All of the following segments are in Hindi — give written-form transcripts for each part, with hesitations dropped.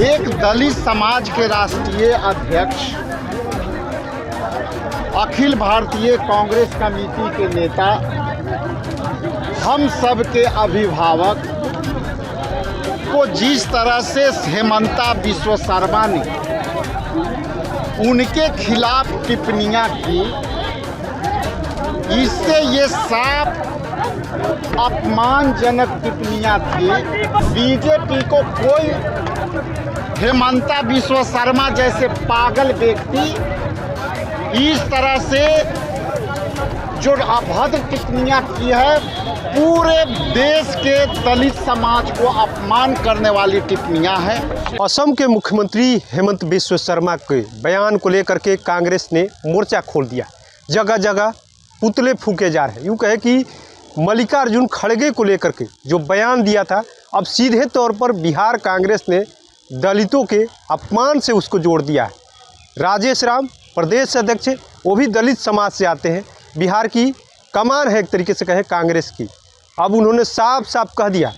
एक दलित समाज के राष्ट्रीय अध्यक्ष, अखिल भारतीय कांग्रेस कमेटी के नेता, हम सब के अभिभावक को जिस तरह से हेमंता बिस्वा शर्मा ने उनके खिलाफ टिप्पणियां की, इससे ये साफ अपमानजनक टिप्पणियां थी। बीजेपी को कोई हेमंता बिस्वा शर्मा जैसे पागल व्यक्ति इस तरह से जो अभद्र टिप्पणियां की है, पूरे देश के दलित समाज को अपमान करने वाली टिप्पणियां हैं। असम के मुख्यमंत्री हेमंत बिस्वा शर्मा के बयान को लेकर के कांग्रेस ने मोर्चा खोल दिया। जगह जगह पुतले फूके जा रहे हैं। यूँ कहे कि मल्लिकार्जुन खड़गे को लेकर के जो बयान दिया था, अब सीधे तौर पर बिहार कांग्रेस ने दलितों के अपमान से उसको जोड़ दिया है। राजेश राम प्रदेश अध्यक्ष, वो भी दलित समाज से आते हैं। बिहार की कमान है एक तरीके से कहें कांग्रेस की। अब उन्होंने साफ साफ कह दिया,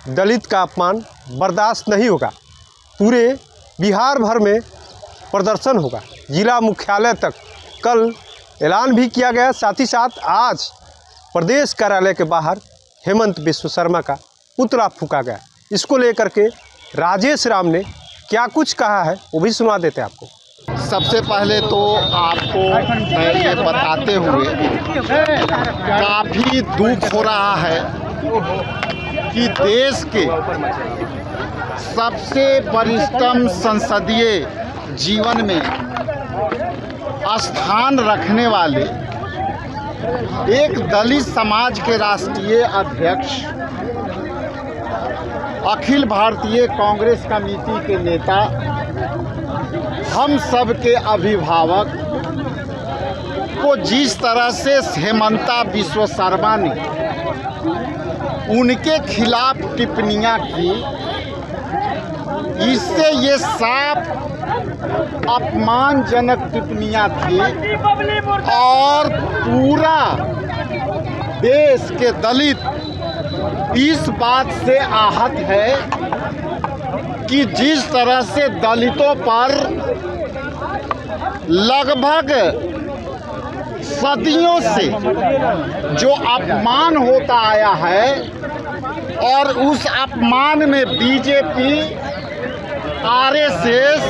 दलित का अपमान बर्दाश्त नहीं होगा। पूरे बिहार भर में प्रदर्शन होगा, जिला मुख्यालय तक कल ऐलान भी किया गया। साथ ही साथ आज प्रदेश कार्यालय के बाहर हेमंत बिस्वा शर्मा का पुतला फूका गया। इसको लेकर के राजेश राम ने क्या कुछ कहा है वो भी सुना देते हैं आपको। सबसे पहले तो आपको मैं ये बताते हुए काफ़ी दुख हो रहा है कि देश के सबसे वरिष्ठतम संसदीय जीवन में स्थान रखने वाले एक दलित समाज के राष्ट्रीय अध्यक्ष, अखिल भारतीय कांग्रेस कमेटी के नेता, हम सब के अभिभावक को जिस तरह से हेमंता बिस्वा शर्मा ने उनके खिलाफ टिप्पणियां की, इससे ये साफ अपमानजनक टिप्पणियां थी और पूरा देश के दलित इस बात से आहत है कि जिस तरह से दलितों पर लगभग सदियों से जो अपमान होता आया है और उस अपमान में बीजेपी, आरएसएस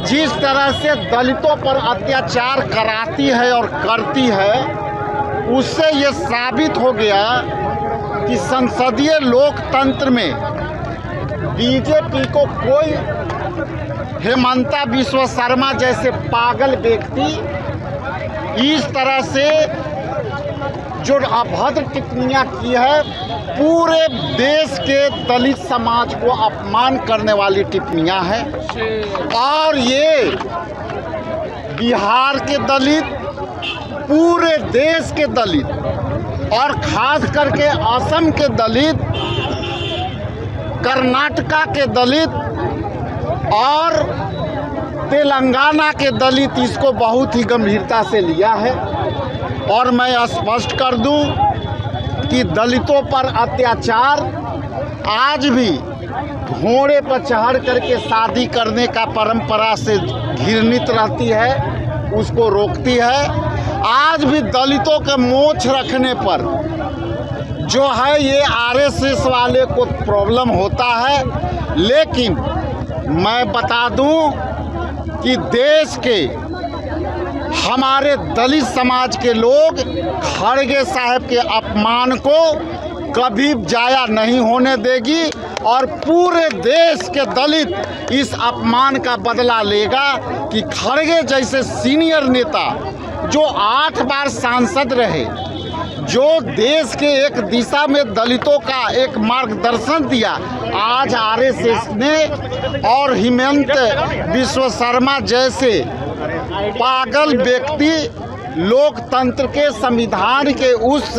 जिस तरह से दलितों पर अत्याचार कराती है और करती है, उससे ये साबित हो गया कि संसदीय लोकतंत्र में बीजेपी को कोई हेमंता बिस्वा शर्मा जैसे पागल व्यक्ति इस तरह से जो अभद्र टिप्पणियां की है, पूरे देश के दलित समाज को अपमान करने वाली टिप्पणियां हैं। और ये बिहार के दलित, पूरे देश के दलित और खास करके असम के दलित, कर्नाटका के दलित और तेलंगाना के दलित इसको बहुत ही गंभीरता से लिया है। और मैं स्पष्ट कर दूं कि दलितों पर अत्याचार आज भी घोड़े पर चढ़ करके शादी करने का परंपरा से घृणित रहती है, उसको रोकती है। आज भी दलितों के मोछ रखने पर जो है ये आरएसएस वाले को प्रॉब्लम होता है। लेकिन मैं बता दूं कि देश के हमारे दलित समाज के लोग खड़गे साहब के अपमान को कभी जाया नहीं होने देगी और पूरे देश के दलित इस अपमान का बदला लेगा कि खड़गे जैसे सीनियर नेता जो 8 बार सांसद रहे, जो देश के एक दिशा में दलितों का एक मार्गदर्शन दिया, आज आरएसएस ने और हेमंत बिस्वा शर्मा जैसे पागल व्यक्ति लोकतंत्र के संविधान के उस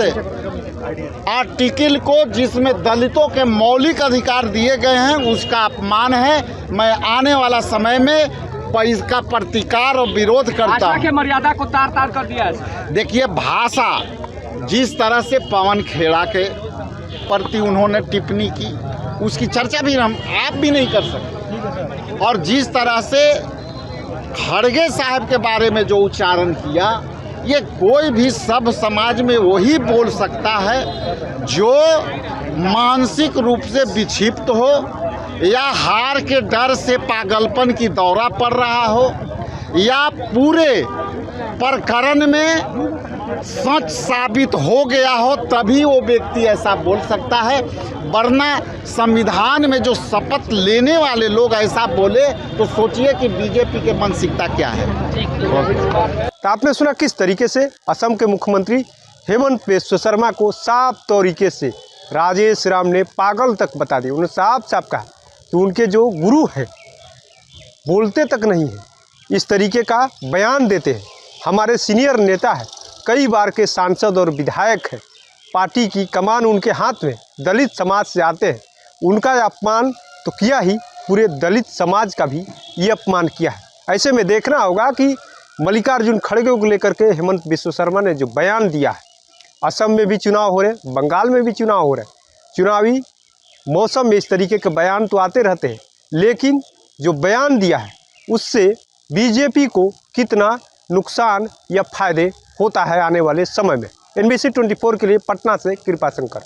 आर्टिकल को जिसमें दलितों के मौलिक अधिकार दिए गए हैं उसका अपमान है। मैं आने वाला समय में इसका प्रतिकार और विरोध करता भाषा हूँ। के मर्यादा को तार तार कर दिया है। देखिए, भाषा जिस तरह से पवन खेड़ा के प्रति उन्होंने टिप्पणी की, उसकी चर्चा भी आप भी नहीं कर सकते। और जिस तरह से खड़गे साहब के बारे में जो उच्चारण किया, ये कोई भी सब समाज में वही बोल सकता है जो मानसिक रूप से विक्षिप्त हो या हार के डर से पागलपन की दौरा पड़ रहा हो या पूरे प्रकरण में सच साबित हो गया हो, तभी वो व्यक्ति ऐसा बोल सकता है। वरना संविधान में जो शपथ लेने वाले लोग ऐसा बोले तो सोचिए कि बीजेपी के मानसिकता क्या है। तो आपने सुना किस तरीके से असम के मुख्यमंत्री हेमंत बिस्वा शर्मा को साफ तरीके से राजेश राम ने पागल तक बता दिया। उन्होंने साफ साफ कहा कि उनके जो गुरु हैं बोलते तक नहीं है, इस तरीके का बयान देते हैं। हमारे सीनियर नेता है, कई बार के सांसद और विधायक हैं, पार्टी की कमान उनके हाथ में, दलित समाज से आते हैं। उनका अपमान तो किया ही, पूरे दलित समाज का भी ये अपमान किया है। ऐसे में देखना होगा कि मल्लिकार्जुन खड़गे को लेकर के हेमंत बिस्वा शर्मा ने जो बयान दिया है, असम में भी चुनाव हो रहे हैं, बंगाल में भी चुनाव हो रहे हैं, चुनावी मौसम में इस तरीके के बयान तो आते रहते हैं, लेकिन जो बयान दिया है उससे बीजेपी को कितना नुकसान या फायदे होता है आने वाले समय में। NBC 24 के लिए पटना से कृपा शंकर।